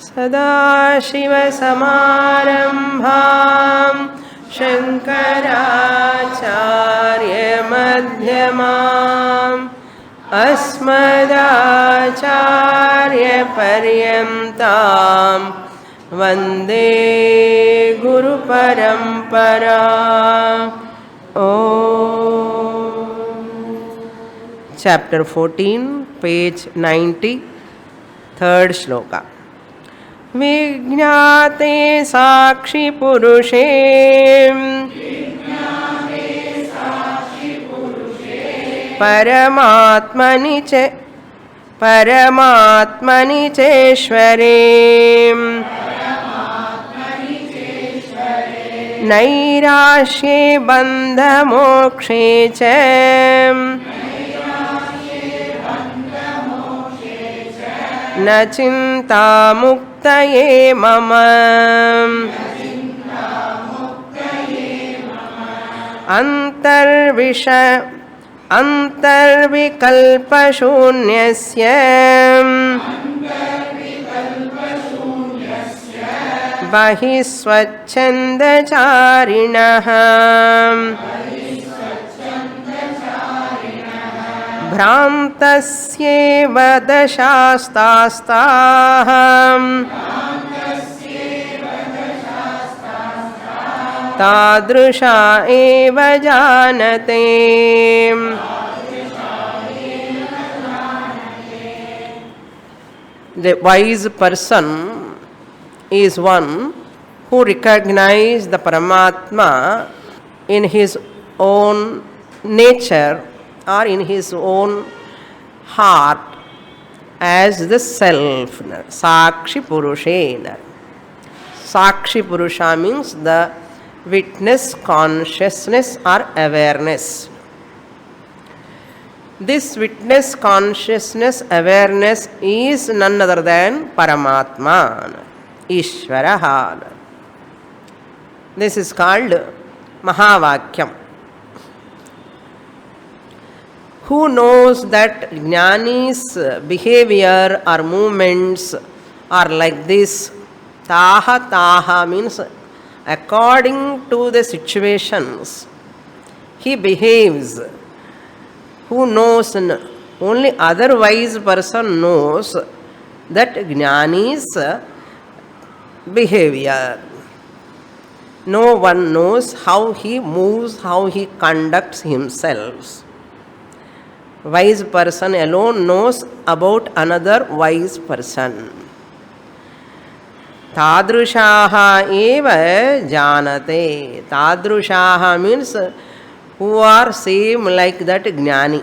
सदाशिवसमारम्भां शङ्कराचार्यमध्यमाम् अस्मदाचार्यपर्यन्तां वन्दे गुरुपरम्पराम्। Chapter 14, page 90, third shloka. विज्ञाते साक्षि पुरुषे परमात्मनि चेश्वरे नैराश्ये बन्धमोक्षे च न चिन्ता मुक्तये मम। अन्तर्विकल्पशून्यस्य बहिः स्वच्छन्दचारिणः भ्रान्तस्येव दशास्तास्ताः तादृशा एव जानते। The wise person is one who recognizes the Paramatma in his own nature or in his own heart as the self, Sakshi Purushena. Sakshi Purusha means the witness, consciousness or awareness. This witness, consciousness, awareness is none other than Paramatma, Ishvaraha. This is called Mahavakyam. Who knows that Jnani's behavior or movements are like this? Taha taha means according to the situations he behaves. Who knows? Only otherwise person knows that Jnani's behavior. No one knows how he moves, how he conducts himself. Wise person alone knows about another wise person. Tadrushaha eva janate. Tadrushaha means who are same like that Jnani.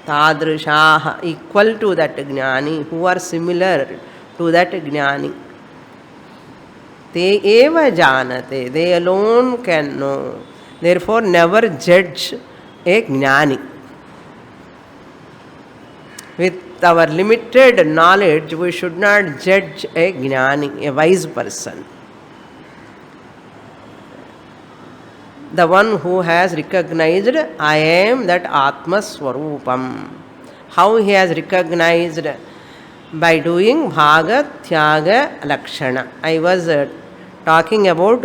Tadrushaha, equal to that Jnani, who are similar to that Jnani. Te eva janate, they alone can know. Therefore, never judge a Jnani. With our limited knowledge, we should not judge a Jnani, a wise person. The one who has recognized, I am that Atma Swarupam. How he has recognized? By doing Bhaga, Tyaga, Lakshana. I was talking about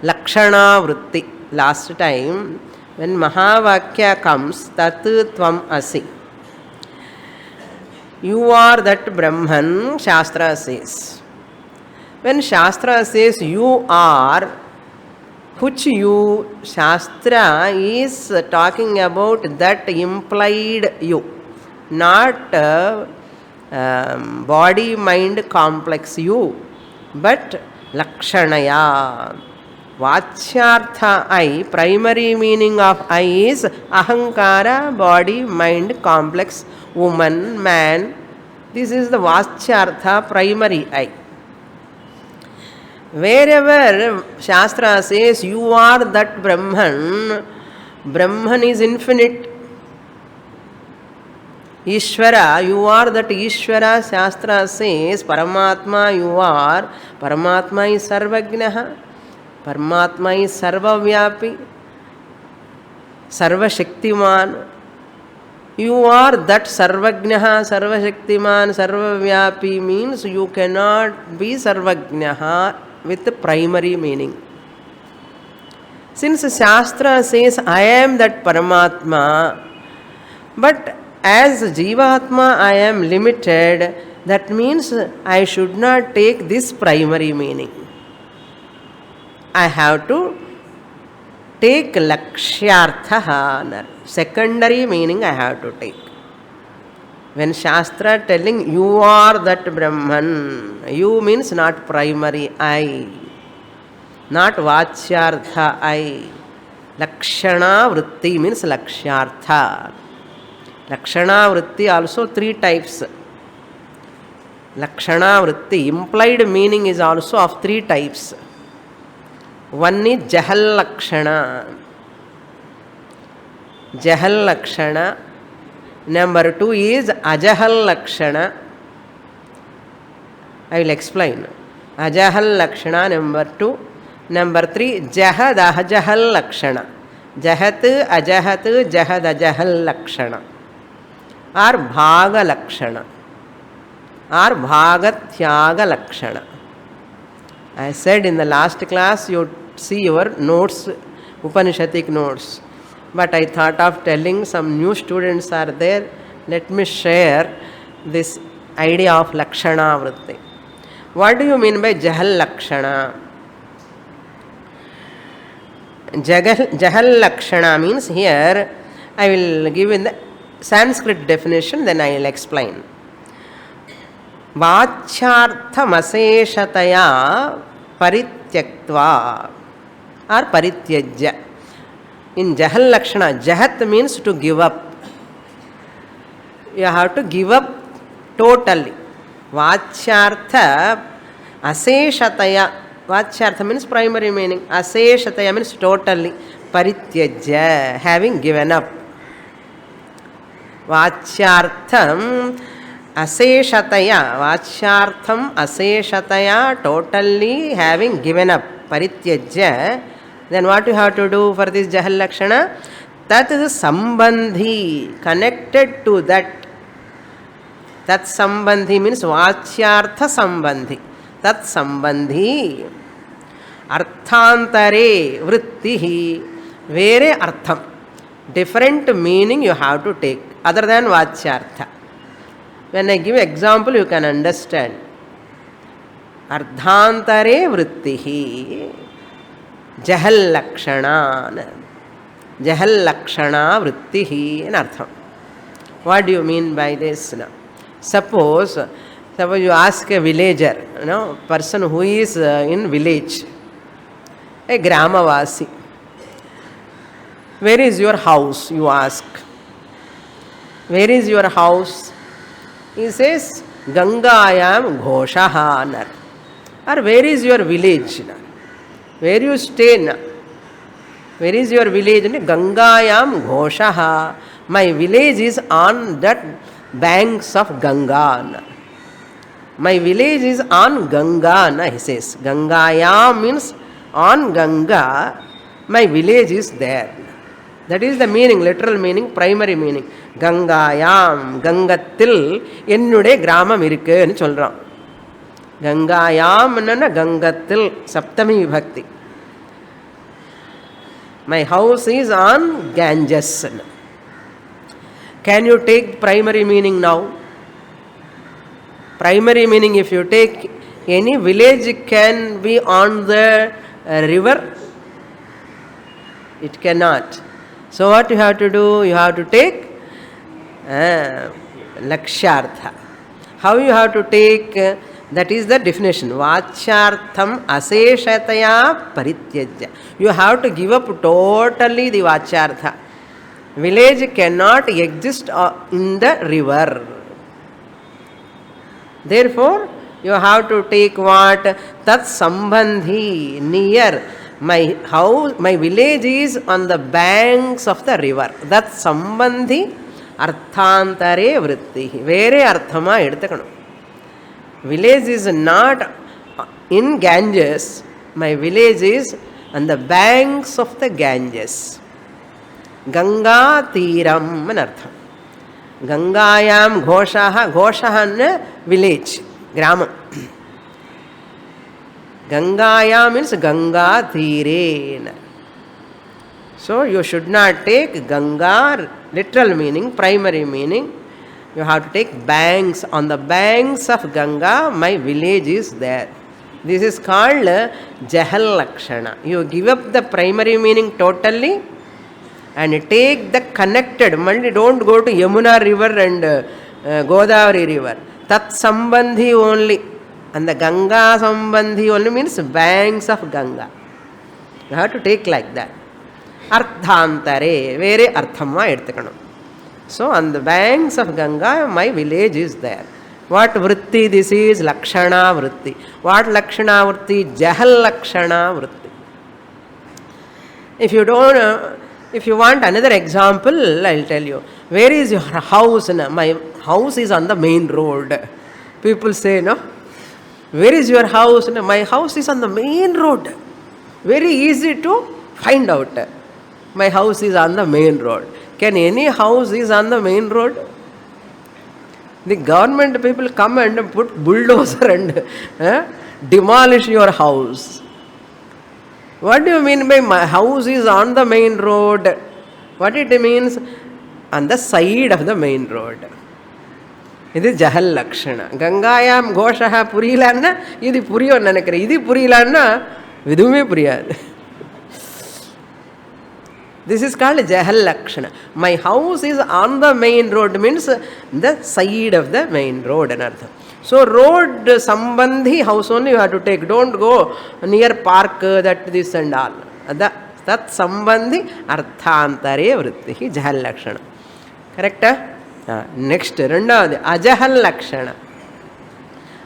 Lakshana Vritti last time. When Mahavakya comes, Tat Tvam Asi. You are that Brahman, Shastra says. When Shastra says you are, which you, Shastra is talking about that implied you, not body-mind complex you, but Lakshanaya. Vachyartha I, primary meaning of I is Ahankara, body, mind, complex, woman, man. This is the Vachyartha, primary I. Wherever Shastra says you are that Brahman, Brahman is infinite. Ishvara, you are that Ishvara, Shastra says, Paramatma you are, Paramatma is Sarvagnaha, Paramatma is Sarvavyapi, Sarvashaktiman. You are that Sarvagnaha, Sarvashaktiman, Sarvavyapi means you cannot be Sarvagnaha with the primary meaning. Since Shastra says, I am that Paramatma, but as Jivatma I am limited, that means I should not take this primary meaning. I have to take Lakshyartha, secondary meaning I have to take. When Shastra telling you are that Brahman, you means not primary I, not Vachyartha I. Lakshana Vritti means Lakshyartha. Lakshana Vritti also 3 types. Lakshana Vritti, implied meaning is also of 3 types. One is Jahal Lakshana. Jahal Lakshana. Number 2 is Ajahal Lakshana. I will explain. Ajahal Lakshana, number 2. Number 3, Jahad Ajahal Lakshana. Jahat Ajahat Jahad Ajahal Lakshana. Or Bhaga Lakshana. Or Bhagatyaga Lakshana. I said in the last class, you see your notes, Upanishadic notes. But I thought of telling some new students are there. Let me share this idea of Lakshana Vritti. What do you mean by Jahal Lakshana? Jahal Lakshana means here, I will give in the Sanskrit definition, then I will explain. Vachyarthamaseshataya parityaktva or parityajya. In Jahal Lakshana, Jahat means to give up. You have to give up totally. Vachyartha aseshataya. Vachyartha means primary meaning. Aseshataya means totally. Parityajya, having given up. Vachyartham aseshataya. Vachyartham aseshataya, totally having given up. Parityajya. Then what you have to do for this Jahal Lakshana? That is Sambandhi, connected to that. That Sambandhi means Vachyartha Sambandhi. That Sambandhi. Arthantare Vrittihi. Vere Artham. Different meaning you have to take other than Vachyartha. When I give example, you can understand. Ardhantare Vrittihi. Jahal Lakshana. Jahal Lakshana Vrittihi in Artham. What do you mean by this? Suppose you ask a villager, person who is in village, a Gramavasi. Where is your house? You ask. Where is your house? He says, Gangayam Ghoshaha. Or where is your village? Where you stay? Where is your village? Gangayam Ghoshaha. My village is on that banks of Ganga. My village is on Ganga, he says. Gangayam means on Ganga. My village is there. That is the meaning, literal meaning, primary meaning. Gangayam, Gangatil, ennude gramam irukku nu solran. Gangayam nana Gangatil, Saptami Vibhakti. My house is on Ganges. Can you take primary meaning now? Primary meaning, if you take any village can be on the river, it cannot. So what you have to do? You have to take Lakshyartha. How you have to take? That is the definition. Vachyartham aseshataya parityajya. You have to give up totally the Vachyartha. Village cannot exist in the river. Therefore, you have to take what? Tat sambandhi, near. My house, my village is on the banks of the river. That sambandhi arthantare vritti. Vere arthama eduthakanum. Village is not in Ganges. My village is on the banks of the Ganges. Ganga Tiram anartham. Gangayam Ghoshaha, Ghoshaha village, Grama. Gangaya means Ganga Thire. So you should not take Ganga literal meaning, primary meaning. You have to take banks. On the banks of Ganga, my village is there. This is called Jahal Lakshana. You give up the primary meaning totally and take the connected. Don't go to Yamuna river and Godavari river. Tat Sambandhi only. And the Ganga Sambandhi only means banks of Ganga. You have to take like that. Arthantare, vere arthamma eduthukanum. So on the banks of Ganga, my village is there. What vritti this is? Lakshana vritti. What Lakshana vritti? Jahal Lakshana vritti. If you don't, if you want another example, I'll tell you. Where is your house? My house is on the main road. People say, no? Where is your house? My house is on the main road. Very easy to find out. My house is on the main road. Can any house is on the main road? The government people come and put bulldozer and demolish your house. What do you mean by my house is on the main road? What it means? On the side of the main road. This is Jahal Lakshana. Gangayam Ghoshaha Purilanna, this is Puriyo Nanakari. This is Purilanna, Vidume Puriyad. This is called Jahal Lakshana. My house is on the main road means the side of the main road. So road sambandhi house only you have to take. Don't go near park, that this and all. That sambandhi arthantare vritti Jahal Lakshana. Correct? Next, rendavadi Ajahal Lakshana.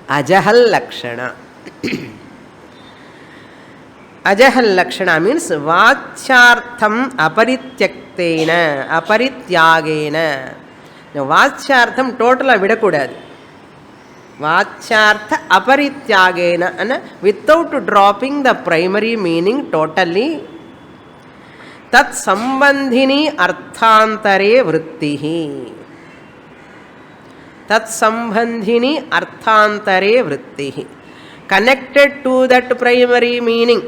Ajahal Lakshana. Ajahal Lakshana means Vachyartham aparityakteena, aparityagena. Now Vachyartham total vidakudadu. Vachyartha aparityagena, and without dropping the primary meaning totally. Tat sambandhini arthantare vrittihi. Tat sambandhini arthantare vrittihi. Connected to that primary meaning.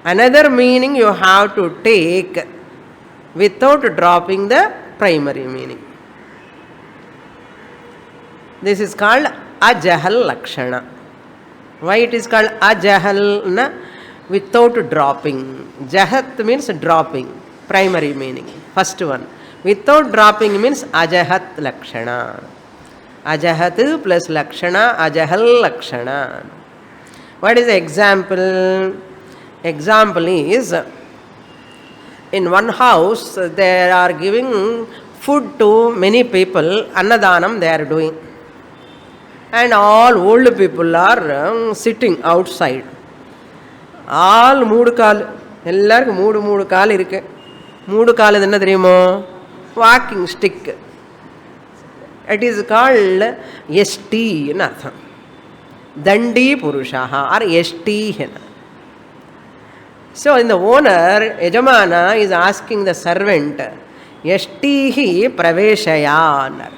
Another meaning you have to take without dropping the primary meaning. This is called Ajahal Lakshana. Why it is called Ajahal? Without dropping. Jahat means dropping, primary meaning. First one. Without dropping means Ajahat Lakshana. Ajahat plus Lakshana, Ajahal Lakshana. What is the example? Example is, in one house they are giving food to many people, Annadanam they are doing. And all old people are sitting outside. All மூடு கால் எல்லாருக்கும் மூடு கால் இருக்கு. மூடு கால் என்ன தெரியுமோ? Walking stick. It is called ST in artham. Dandi Purushaha or ST. So in the owner, Yajamana is asking the servant, Yashtihi Praveshayanar.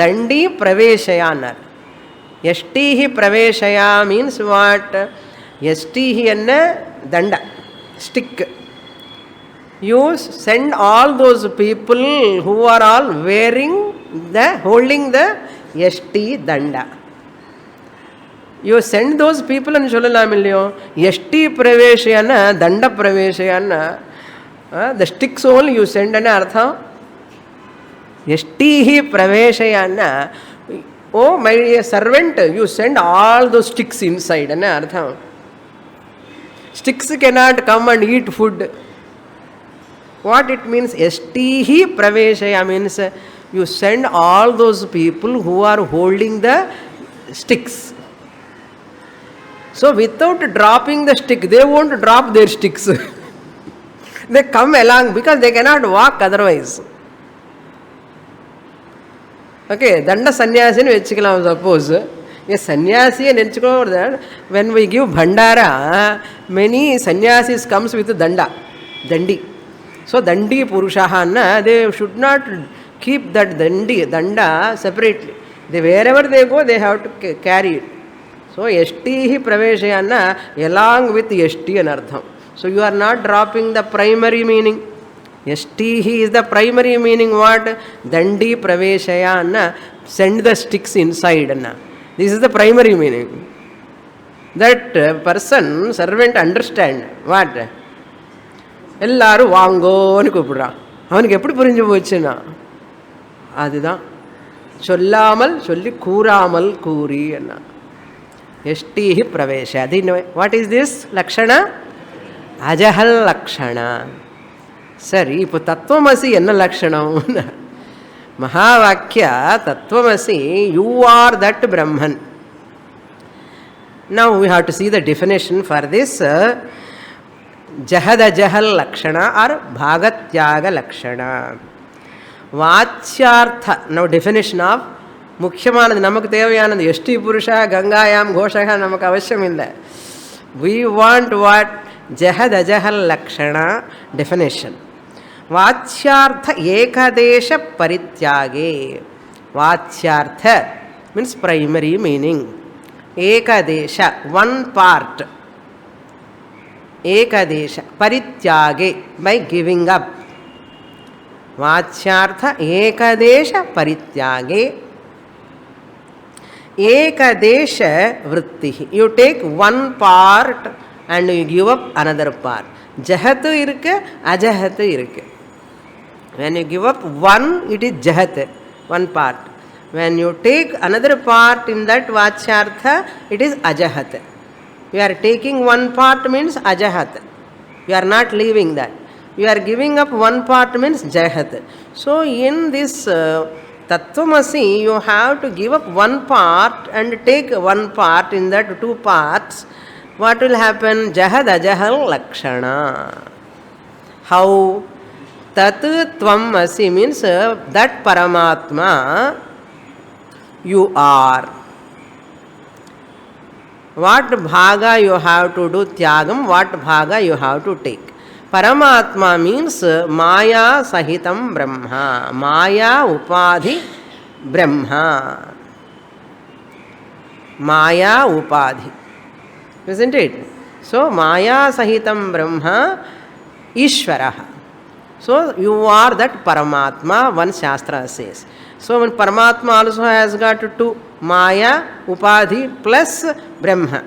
Dandi Praveshayanar. Yashtihi Praveshaya means what? Yashtihi anna danda, stick. You send all those people who are all holding the Yashti danda. You send those people and Sholalamilio, Yashti Praveshayana, Danda Praveshayana, the sticks only you send an artha. Yashtihi Praveshayana, oh my dear servant, you send all those sticks inside. Sticks cannot come and eat food. What it means? Yashtihi Praveshaya means you send all those people who are holding the sticks. So without dropping the stick, they won't drop their sticks. They come along because they cannot walk otherwise. Okay, Danda Sannyasi vechikalam suppose. A sannyasi and that when we give bhandara, many sannyasis comes with danda, dandi. So Dandi Purushaha, they should not keep that Danda separately. Wherever they go, they have to carry it. So Yashtihi Praveshayana along with Yashti anartham. So you are not dropping the primary meaning. Yashtihi is the primary meaning. What? Dandi Praveshayana, send the sticks inside. This is the primary meaning. That person, servant, understand. What? Ellaru vaangonu kupudran. Avanukku eppadi purinju pochuna? Adudha sollamal solli kooraamal koori enna. Yashtihi pravesha. What is this lakshana? Ajahal lakshana. Sari ipo tattvamasi enna lakshanam? Mahavakya tattvamasi, you are that Brahman. Now we have to see the definition for this Jahad Ajahal lakshana or Bhagatyaga lakshana. Vachyartha. Now definition of Mukhyamanad Namak Devayanand Yashti Purusha Gangayam Ghoshaha Namak Avashyamilla. We want what? Jahad Ajahal lakshana definition. Vachyartha Ekadesha Parityage. Vachyartha means primary meaning. Ekadesha, one part. Ekadesha, Parityage, by giving up. Vachyartha Ekadesha Parityage. Ekadesha Vrittihi. You take one part and you give up another part. Jahatu irukku, Ajahatu irukku. When you give up one, it is Jahat, one part. When you take another part in that Vachyartha, it is Ajahat. You are taking one part means Ajahat. You are not leaving that. You are giving up one part means Jahat. So in this Tattvamasi, you have to give up one part and take one part in that two parts. What will happen? Jahad Ajahal Lakshana. How? Tat Tvamasi means that Paramatma you are. What bhaga you have to do tyagam, what bhaga you have to take. Paramatma means Maya Sahitam Brahma. Maya Upadhi Brahma. Maya Upadhi. Isn't it? So Maya Sahitam Brahma Ishvaraha. So you are that Paramatma, one Shastra says. So when Paramatma also has got two, Maya, Upadhi plus Brahma,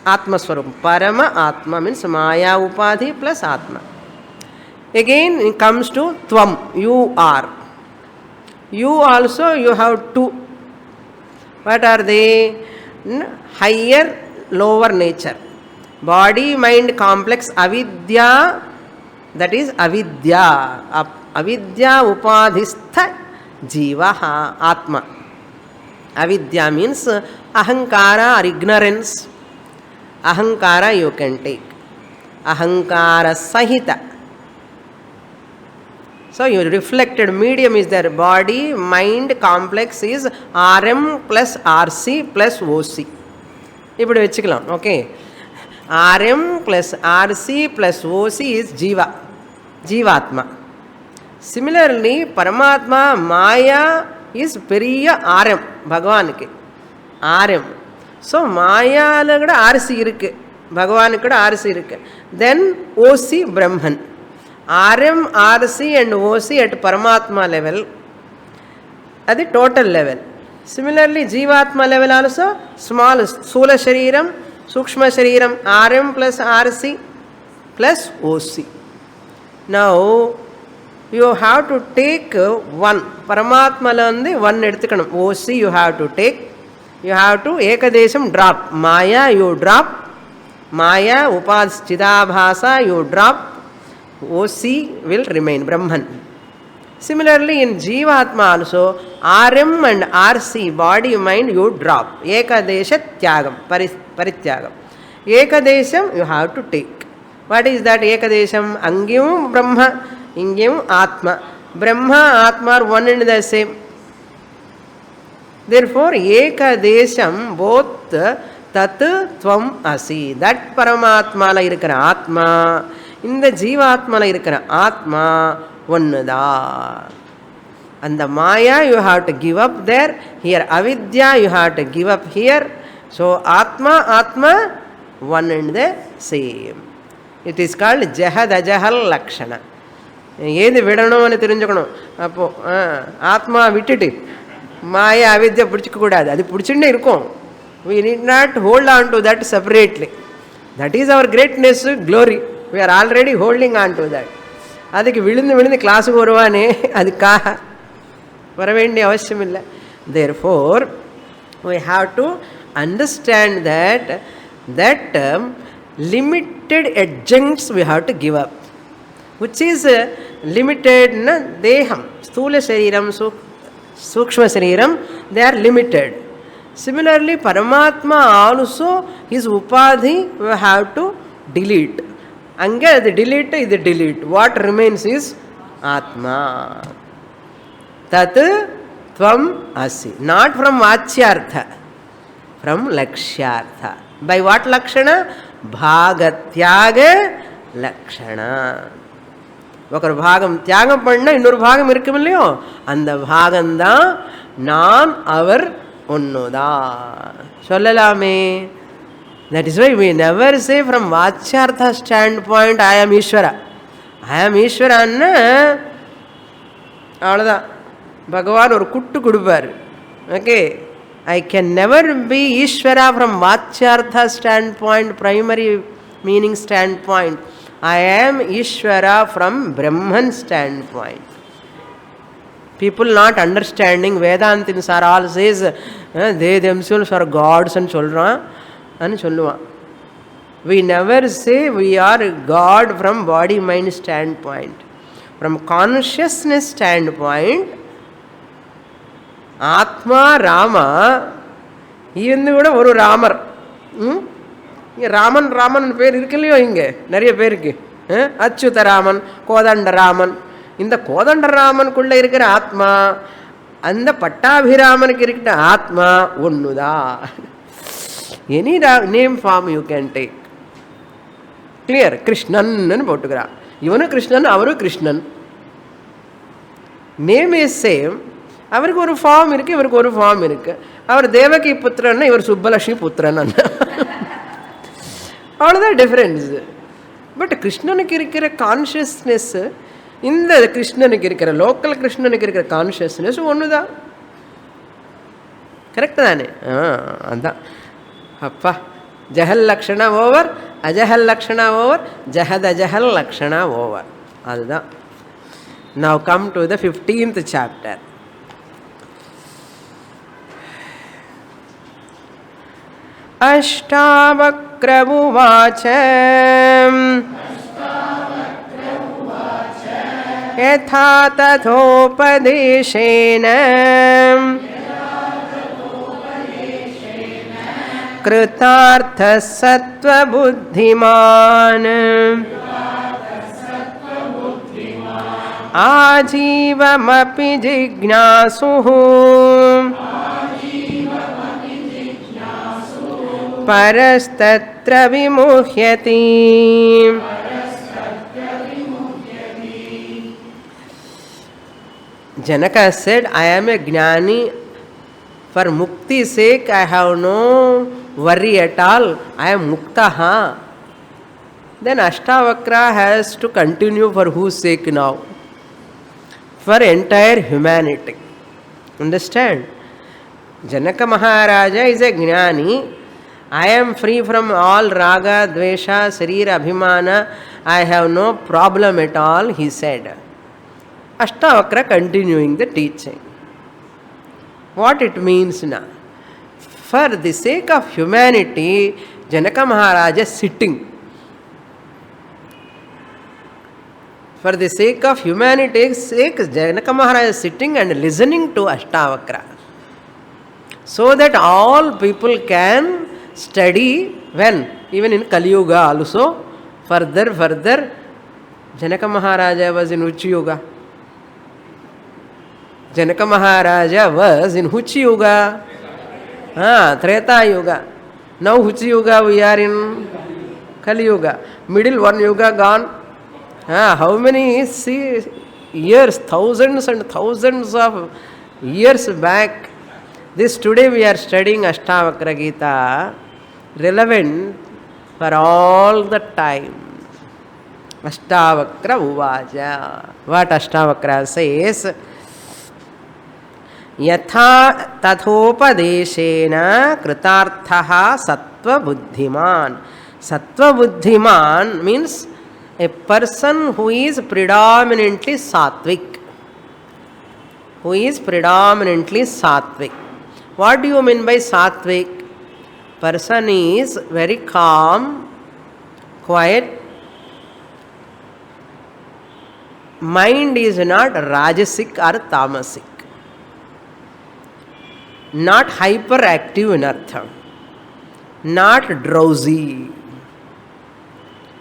Atma Swarup. Parama Atma means Maya, Upadhi plus Atma. Again it comes to Tvam, you are. You also you have two. What are they? Higher, lower nature. Body, mind complex, avidya, that is avidya. Avidya upadhistha jivaha atma. Avidya means ahankara or ignorance. Ahankara you can take. Ahankara sahita. So your reflected medium is there. Body, mind complex is RM plus RC plus OC. ఇప్పుడు వెచ్చుకలాం okay RM plus RC plus OC is Jiva, Jivatma. Similarly, Paramatma, Maya is Periya RM, Bhagavaniki. RM. So, Maya kuda RC irukku, Bhagavaniki kuda RC irukku. Then OC Brahman. RM, RC and OC at Paramatma level, at the total level. Similarly, Jivatma level also, small, Sula Shariram, Sukshma Shariram, RM plus RC plus OC. Now, you have to take one. Paramatma landi one eduthukanam. OC you have to take. You have to Ekadesham drop. Maya you drop. Maya Upadh Chidabhasa you drop. OC will remain Brahman. Similarly, in Jivatma also, RM and RC, body, mind, you drop. Ekadesha Tyagam, Parityagam. Ekadesham you have to take. What is that Ekadesham? Angyam Brahma, Ingyam Atma. Brahma, Atma are one and the same. Therefore, Ekadesham, both Tat Tvam Asi. That Paramatma la irukra Atma, இந்த ஜீவாத்மல இருக்கிற ஆத்மா ஒன்றுதான். அந்த மாயா you have to give up there, here avidya you have to give up here. So atma one and the same. It is called jahat ajahal lakshana. ஏது விடணும்னு தெரிஞ்சுக்கணும். அப்போது ஆத்மா விட்டுட்டு மாயா அவித்யா பிடிச்சிக்க கூடாது. அது பிடிச்சுன்னே இருக்கும். we need not hold on to that separately. That is our greatness, glory. We are already holding on to that. அதுக்கு விழுந்து கிளாஸுக்கு வருவானே, அதுக்காக வர வேண்டிய அவசியம் இல்லை. Therefore we have to understand that limited adjuncts we have to give up, which is limited na deham, sthula shariram, sukshma shariram, they are limited. Similarly, Paramatma also, his upadhi we have to delete. Anga the delete is the delete. What remains is Atma. Tat tvam asi. Not from Vachyartha, from Lakshyartha. By what Lakshana? Bhagatyaga Lakshana. ఒకరు భాగం త్యాగం పడినా இன்னொரு భాగం இருக்கும் இல்லையோ, அந்த பாகம்தான் நான் அவர் ஒன்றுதா சொல்லலாமே. That is why we never say from vachyartha stand point I am Ishvara. ஐ ஆம் ஈஸ்வரான்னு அவ்வளோதான். பகவான் ஒரு குட்டு கொடுப்பார். Okay, I can never be Ishvara from vachyartha stand point, primary meaning stand point. I am Ishvara from Brahman standpoint. People not understanding Vedantins are all says they themselves are gods and சொல்லுவான். We never say we are God from body mind standpoint. From consciousness standpoint, Atma Rama இருந்து கூட ஒரு ராமர். இங்கே ராமன் பேர் இருக்கு இல்லையோ, இங்கே நிறைய பேருக்கு அச்சுத ராமன், கோதண்ட ராமன். இந்த கோதண்ட ராமனுக்குள்ளே இருக்கிற ஆத்மா அந்த பட்டாபிராமனுக்கு இருக்கிற ஆத்மா ஒன்றுதான். Any name form you can take. Clear? Krishnan போட்டுக்கிறான். இவனும் கிருஷ்ணன், அவரும் கிருஷ்ணன். Name is same. அவருக்கு ஒரு ஃபார்ம் இருக்குது, இவருக்கு ஒரு ஃபார்ம் இருக்குது. அவர் தேவகி புத்திரன்னா இவர் சுப்பலட்சுமி புத்திரன். அவ்வளோதான் டிஃப்ரென்ஸ். பட் கிருஷ்ணனுக்கு இருக்கிற கான்ஷியஸ்னஸ், இந்த கிருஷ்ணனுக்கு இருக்கிற லோக்கல் கிருஷ்ணனுக்கு இருக்கிற கான்ஷியஸ்னஸ் ஒன்று தான். கரெக்டு தானே? அதுதான். அப்பா, ஜஹல் லக்ஷணா ஓவர், அஜஹல் லக்ஷணா ஓவர், ஜஹத் அஜஹல் லக்ஷணா ஓவர். அதுதான். Now come to the 15th chapter. Ashtavakra उवाच यथा तथोपदेशेन कृतार्थः सत्त्वबुद्धिमान् आजीवमपि जिज्ञासुः परस्तत्र विमुह्यति. Janaka said, I am a Jnani. For mukti's sake, I have no worry at all. I am muktaha. Then Ashtavakra has to continue for whose sake now? For entire humanity. Understand? Janaka Maharaja is a Jnani. I am free from all raga, dvesha, sarira, abhimana. I have no problem at all, he said. Ashtavakra continuing the teaching. What it means now? For the sake of humanity, Janaka Maharaja sitting. For the sake of humanity's sake, Janaka Maharaja is sitting and listening to Ashtavakra. So that all people can study when? Even in Kali Yuga also. Further, Janaka Maharaja was in which Yuga? Janaka Maharaja was in which Yuga? Treta Yuga. Now which Yuga we are in? Kali Yuga. Middle one Yuga gone. How many years, thousands and thousands of years back, this today we are studying Ashtavakra Gita, relevant for all the time. Ashtavakra Uvaja. What Ashtavakra says? Yatha tathopadeshena kritarthaha sattva buddhiman. Sattva buddhiman means a person who is predominantly sattvic. Who is predominantly sattvic. What do you mean by sattvic? Person is very calm, quiet. Mind is not rajasic or tamasic. Not hyperactive in artha. Not drowsy.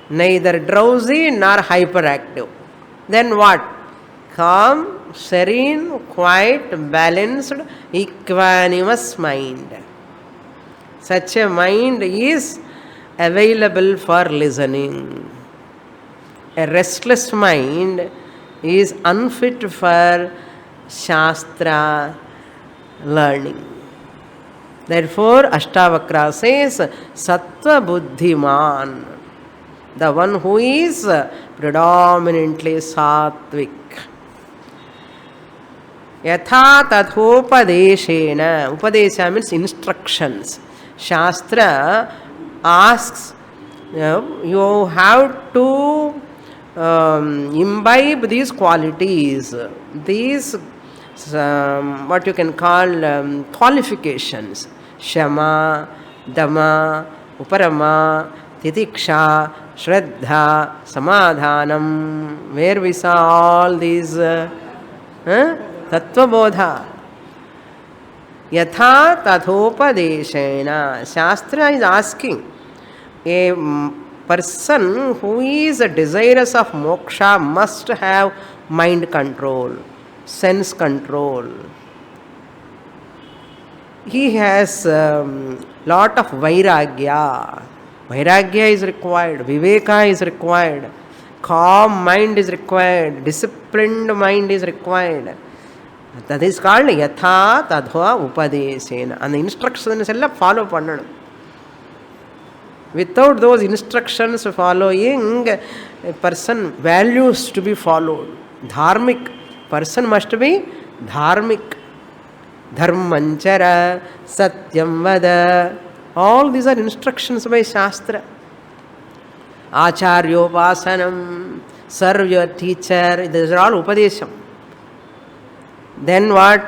Neither drowsy nor hyperactive. Then what? Calm, serene, quiet, balanced, equanimous mind. Such a mind is available for listening. A restless mind is unfit for Shastra learning. Therefore, Ashtavakra says, Sattva Buddhiman, the one who is predominantly sattvic. Yatha tathopadeshena. Upadesha means instructions. Shastra asks, you have to imbibe these qualities, these what you can call qualifications. Shama, Dama, Uparama, Titiksha, Shraddha, Samadhanam. Where we saw all these Tattva Bodha. Yatha tathopadeshena. Shastra is asking, a person who is desirous of moksha must have mind control, sense control. He has lot of vairagya. Vairagya is required, viveka is required, calm mind is required, disciplined mind is required. That is called yatha tadha upadesena. And the instructions all follow pannanum. Without those instructions following, a person values to be followed. Dharmic. Person must be dharmic. Dharmanchara, satyam vada. All these are instructions by Shastra. Acharyopasanam, serve your teacher. These are all upadesham. Then what?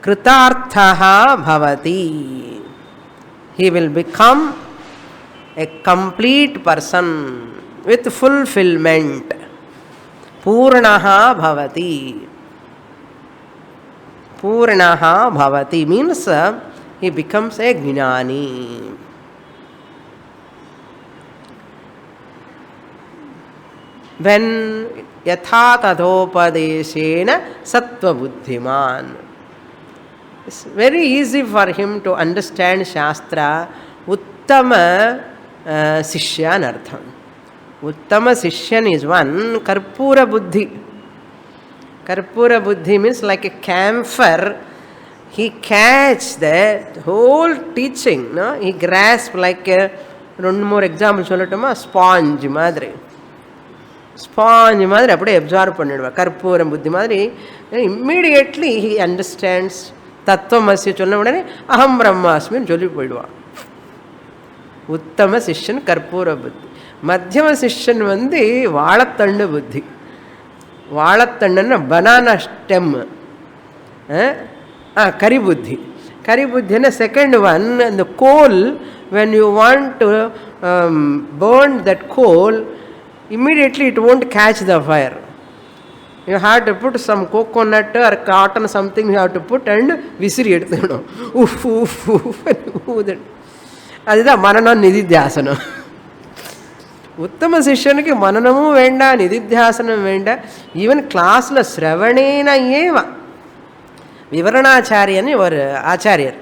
Kritarthaha bhavati. He will become a complete person with fulfillment. Purnaha bhavati. Purnaha bhavati means he becomes a jnani. When yatha tadhopadeshena sattva buddhiman. It's very easy for him to understand Shastra. Uttama Sishyan artham. Uttama Sishyan is one. Karpura Buddhi. Karpura Buddhi means like a camphor. He catch the whole teaching. No? He grasp like a, one more example, sponge madri. Sponge madri appude absorb pannidva. Karpura Buddhi madri. Immediately he understands. Tattvamasya சொன்ன உடனே அகம் பிரம்மாஸ்மின்னு சொல்லி போயிடுவான். உத்தம சிஷ்யன் கற்பூர புத்தி. மத்தியம சிஷ்யன் வாழைத்தண்டு புத்தி. வாழைத்தண்டுன்னா பனானா ஸ்டெம். கரி புத்தி. கரி புத்தின்னா செகண்ட் ஒன். அந்த goal, when you want to burn that coal, immediately it won't catch the fire. You have to put some coconut or cotton, something you have to put and visiri eduthukodum. Uff uff uff. Adida mananam nididhyasanam. Uttama sishyaniki mananamu venda, nididhyasanam venda. Even class la shravanena eva. Vivaranacharya or acharya.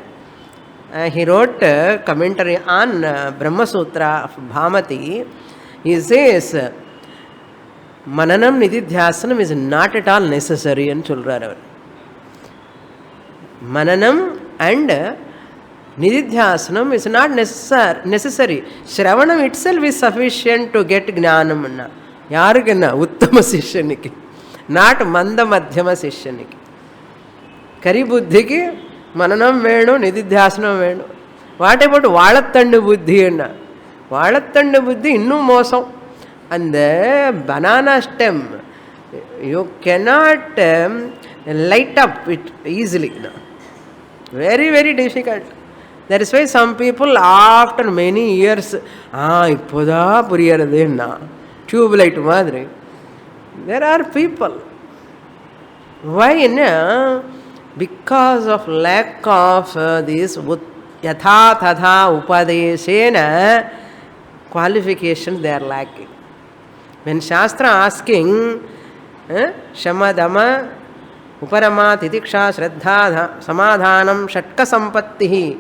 He wrote a commentary on Brahma Sutra of Bhamati. He says, Mananam Nididhyasanam is not at all necessary and சொல்றார் அவர். Mananam and Nididhyasanam is not necessary. Shravanam itself is sufficient to get Jnanam. Yarukana Uttama Sishyaniki, not Manda Madhyama Sishyaniki. Kari Buddhiki, Mananam Venu, Nididhyasanam Venu. What about Valattandu Buddhi? Valattandu Buddhi innu mosam. And the banana stem, you cannot light up it easily. Very, very difficult. That is why some people after many years, ipoda puriyarudena, tube light madri. There are people. Why? Because of lack of this yatha tatha upadeshena qualifications they are lacking. When Shastra asking Shama Dhamma Uparama Titiksha Shraddha Samadhanam Shatka Sampattihi,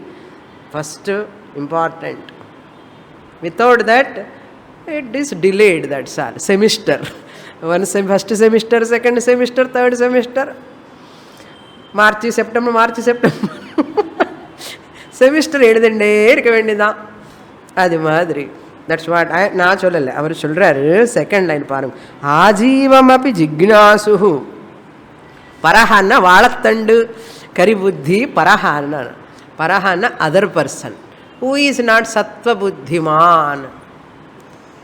first important. Without that, it is delayed, that's all. Semester. First semester, second semester, third semester. March, September. Semester eduthendé irukka vendidhaan. Adu madri. That's what நான் சொல்லலை, அவர் சொல்றாரு. Second line பாருங்க. ஆஜீவமபி ஜிக்னாசுஹு, பரஹன்னா வாழத்தண்டு, கரிபுத்தி பரஹன்னா, பரஹன்னா other person who is not sattva buddhiman,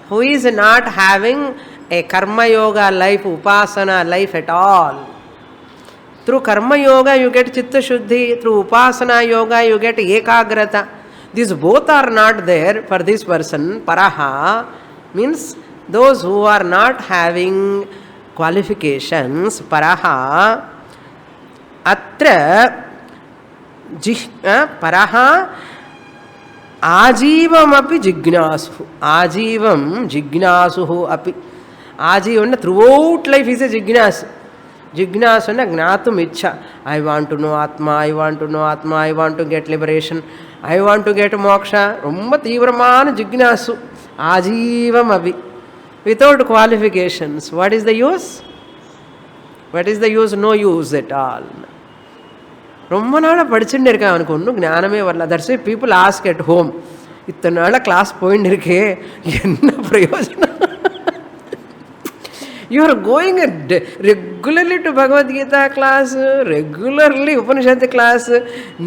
who is not having a karma yoga life, upasana life at all. Through karma yoga you get chitta shuddhi, through upasana yoga you get ekagrata. These both are not there for this person. Paraha means those who are not having qualifications. Paraha atra paraha ajivam api jignasu. Ajivam jignasuhu api. Ajivam throughout life is a jignasu. Jignasu na gnatum ichha. I want to know Atma, I want to know Atma, I want to get liberation, I want to get moksha. Romba tivramana jignasu. Ajivam api. Without qualifications. What is the use? What is the use? No use at all. ரொம்ப நாளாக படிச்சுட்டு இருக்கேன், அவனுக்கு ஒன்றும் ஞானமே வரல. That's why people ask at home, இத்தனை நாளாக கிளாஸ் போயின்னு இருக்கே, என்ன பிரயோஜனம்? You are going regularly to Bhagavad Gita class, regularly Upanishad class,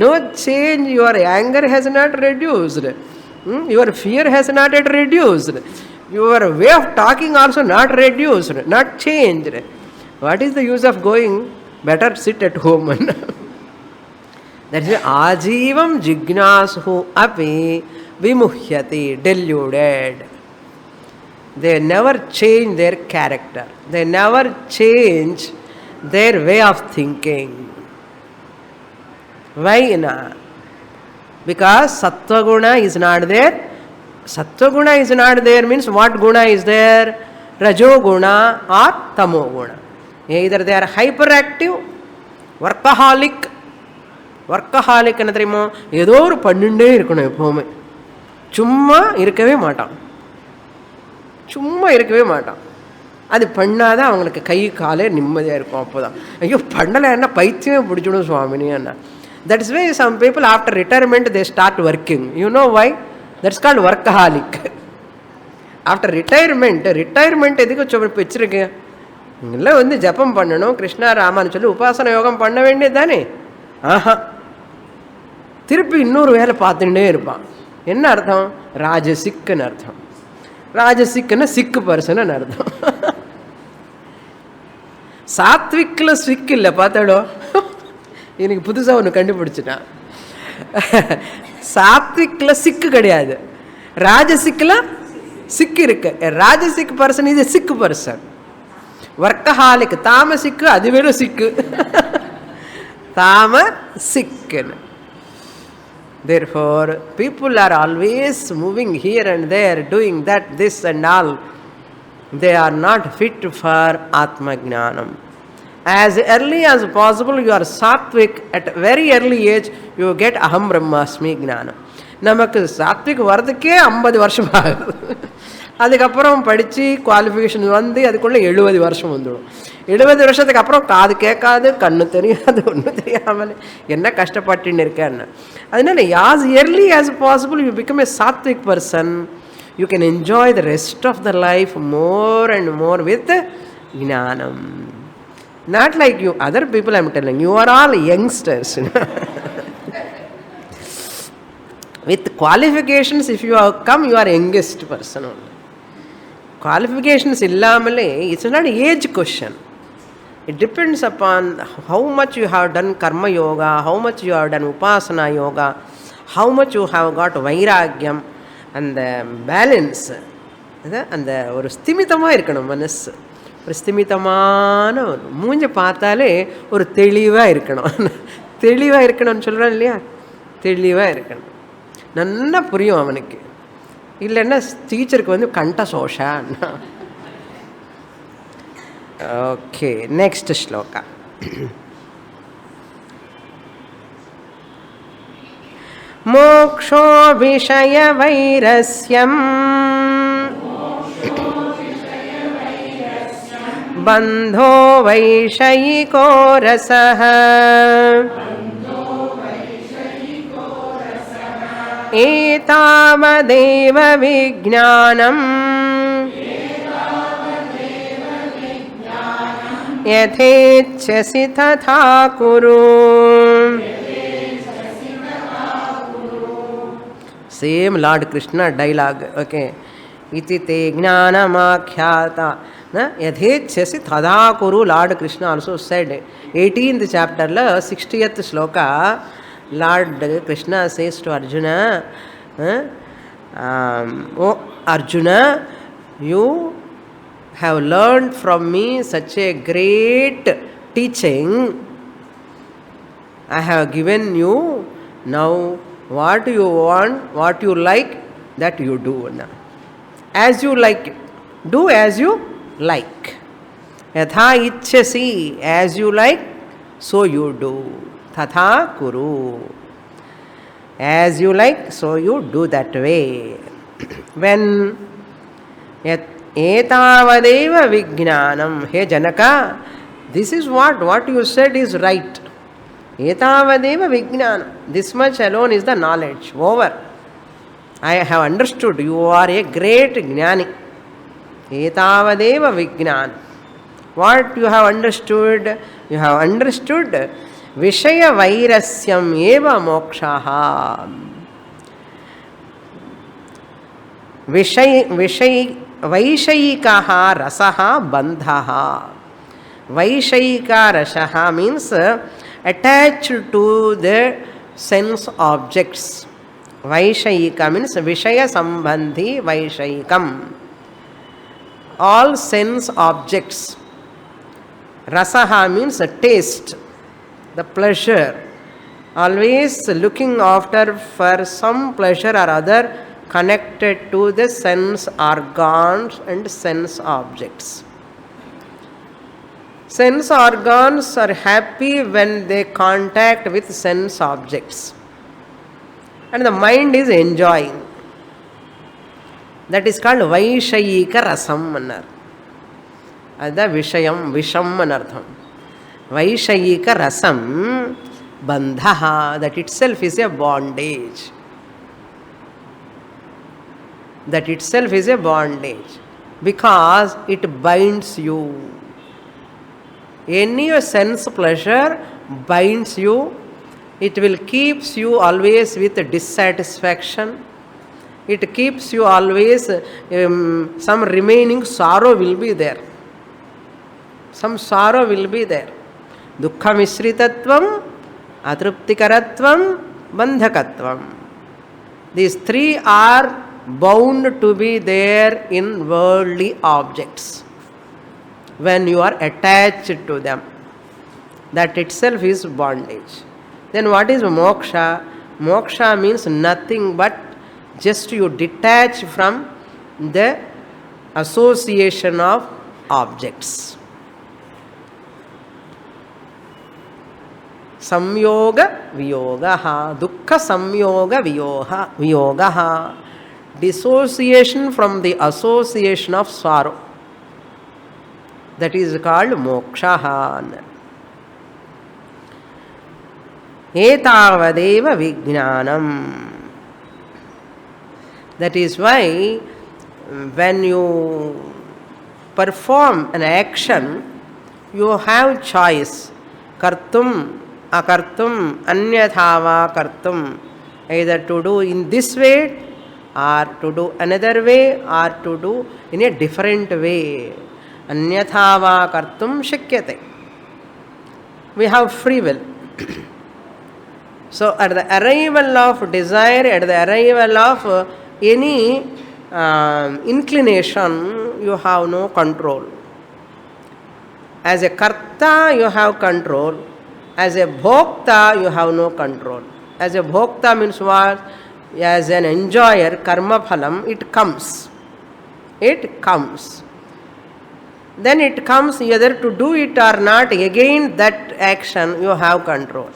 no change. Your anger has not reduced, your fear has not yet reduced, your way of talking also not reduced, not changed. What is the use of going? Better sit at home. That is ajivam jignasu api vimuhyati, deluded. They never change their character. They never change their way of thinking. Why? Because sattva guna is not there. Sattva guna is not there means what guna is there? Rajo guna or tamo guna. Either they are hyperactive, workaholic. Workaholic என்ன தெரியுமோ, ஏதோ ஒரு பண்ணிண்டே இருக்கணும், எப்போவுமே சும்மா இருக்கவே மாட்டான், சும்மா இருக்கவே மாட்டான். அது பண்ணாதான் அவங்களுக்கு கை காலே நிம்மதியாக இருக்கும். அப்போ தான் ஐயோ பண்ணலைன்னா பைத்தியமே பிடிச்சிடும் சுவாமினி அண்ணா. That's why some people after retirement they start working. You know why? That's called workaholic. After retirement எதுக்கு வச்சுருக்கு? இங்கெல்லாம் வந்து ஜபம் பண்ணணும், கிருஷ்ணா ராமான்னு சொல்லி உபாசன யோகம் பண்ண வேண்டியது தானே. ஆஹா, திருப்பி இன்னொரு வேலை பார்த்துட்டே இருப்பான். என்ன அர்த்தம்? ராஜசிக்குன்னு அர்த்தம். ராஜசிக்குன்னா சிக்கு பர்சன் அர்த்தம். சாத்விக்கில் சிக்கு இல்லை, பார்த்தாடோ எனக்கு புதுசாக ஒன்று கண்டுபிடிச்சிட்டான். சாத்விக்கில் சிக்கு கிடையாது, ராஜசிக்கில் சிக்கு இருக்கு. ராஜசிக் பர்சன் இது சிக்கு பர்சன். வர்க்கஹாலிக் தாமசிக்கு, அது வேறு சிக்கு. தாமசிக்குன்னு. Therefore, people are always moving here and there, doing that, this and all. They are not fit for Atma Jnanam. As early as possible, you are sattvic. At a very early age, you get Aham Brahmasmi Jnanam. நமக்கு சாத்விக் வரதுக்கே 50 வருஷம் ஆகுது. அதுக்கப்புறம் படித்து qualification வந்து அதுக்குள்ளே 70 வருஷம் வந்துடும். 70 வருஷத்துக்கு அப்புறம் காது கேட்காது, கண்ணு தெரியாது, ஒன்றும் தெரியாமல் என்ன கஷ்டப்பட்டுன்னு இருக்கேன்னு. அதனால as early as possible you become a sattvic person, you can enjoy the rest of the life more and more with jnanam. Not like you other people, I'm telling you are all youngsters. With qualifications, if you have come, you are youngest person only. Qualifications illamale, it's not an age question. It depends upon how much you have done karma yoga, how much you have done upasana yoga, how much you have got vairagyam and the balance. அந்த ஒரு ஸ்திமிதமாக இருக்கணும் மனசு. ஒரு ஸ்திமிதமான ஒரு மூஞ்ச பார்த்தாலே ஒரு தெளிவாக இருக்கணும். தெளிவாக இருக்கணும்னு சொல்கிறான் இல்லையா, தெளிவாக இருக்கணும். நல்லா புரியும் அவனுக்கு. இல்லைன்னா டீச்சருக்கு வந்து கண்ட சோஷான்னா. Okay, next shloka. மோக்ஷோ விஷய வைரஸ்யம் பந்தோ வைஷயிகோ ரசஹ ஏதாவதேவ விஜ்ஞானம் யதேச்சசி ததா குரு. Same Lord Krishna dialogue. Okay, இதி தே ஞானமாఖ్యాత யதேச்சசி ததா குரு. Lord Krishna also said 18th chapterல 60th shloka. Lord Krishna says to Arjuna, oh Arjuna, you have learned from me such a great teaching. I have given you. Now what you want, what you like, that you do. As you like, do as you like. Yatha ichchasi, as you like, so you do. Tatha kuru. As you like, so you do that way. When etavadeva vijnanam, hey Janaka, this is what you said is right. Etavadeva vijnanam, this much alone is the knowledge. Over. I have understood. You are a great jnani. Etavadeva vijnanam. What you have understood? You have understood விஷய வைரஸ்யம் ஏவ மோக்ஷः. வைஷயிகः ரசः பந்தः. வைஷயிக ரசः means attached to the sense objects. வைஷயிக means விஷய சம்பந்தி வைஷயிகம், all sense objects. Rasaha means a taste, the pleasure, always looking after for some pleasure or other connected to the sense organs and sense objects. Sense organs are happy when they contact with sense objects, and the mind is enjoying. That is called vaishayika rasam annar. Adha vishayam visham anartham. Vaishayika rasam bandhaha, that itself is a bondage. That itself is a bondage because it binds you. Any sense pleasure binds you. It will keeps you always with dissatisfaction. It keeps you always, some remaining sorrow will be there. Some sorrow will be there. Dukkha misritatvam, atruptikaratvam, bandhakatvam. These three are bound to be there in worldly objects when you are attached to them. That itself is bondage. Then what is moksha? Moksha means nothing but just you detach from the association of objects. Samyoga viyogaha, dukkha samyoga viyogaha. Dissociation from the association of sorrow. That is called moksha. Etavadeva vijnanam. That is why when you perform an action, you have choice. Kartum, akartum, anyathava kartum. Either to do in this way, or to do another way, or to do in a different way. Anyathava kartum shakyate. We have free will. So at the arrival of desire, at the arrival of any inclination, you have no control. As a karta, you have control. As a bhokta, you have no control. As a bhokta means what? As an enjoyer, karma phalam, it comes. It comes. Then it comes either to do it or not. Again, that action, you have control.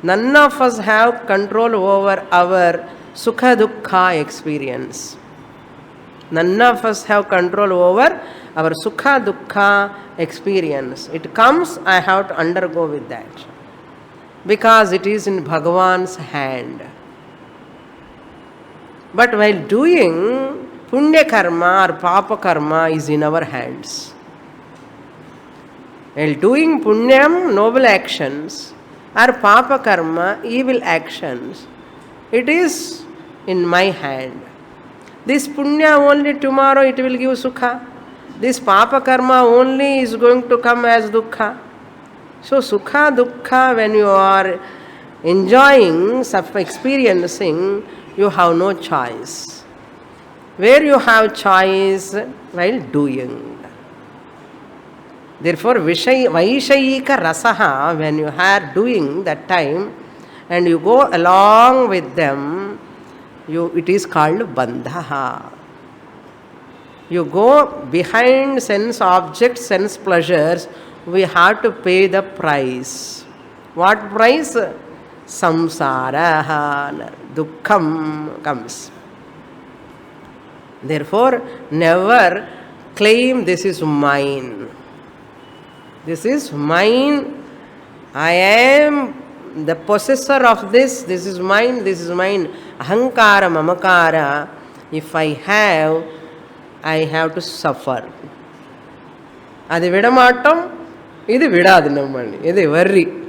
None of us have control over our sukha dukkha experience. None of us have control over our sukha dukkha experience. It comes, I have to undergo with that. Because it is in Bhagavan's hand. But while doing punya karma or papa karma is in our hands. While doing punyam, noble actions, or papa karma, evil actions, it is in my hand. This punya only tomorrow it will give sukha. This papa karma only is going to come as dukkha. So sukha dukkha, when you are enjoying, experiencing, you have no choice. Where you have choice? While doing. Therefore, vaishayika rasaha, when you are doing that time and you go along with them, it is called bandhaha. You go behind sense objects, sense pleasures, we have to pay the price. What price? Samsara, dukkham comes. Therefore, never claim this is mine. This is mine. I am the possessor of this. This is mine. This is mine. Ahankara, mamakara. If I have to suffer. Adi vidamatam, idu vidadu nammalni. Idu worry.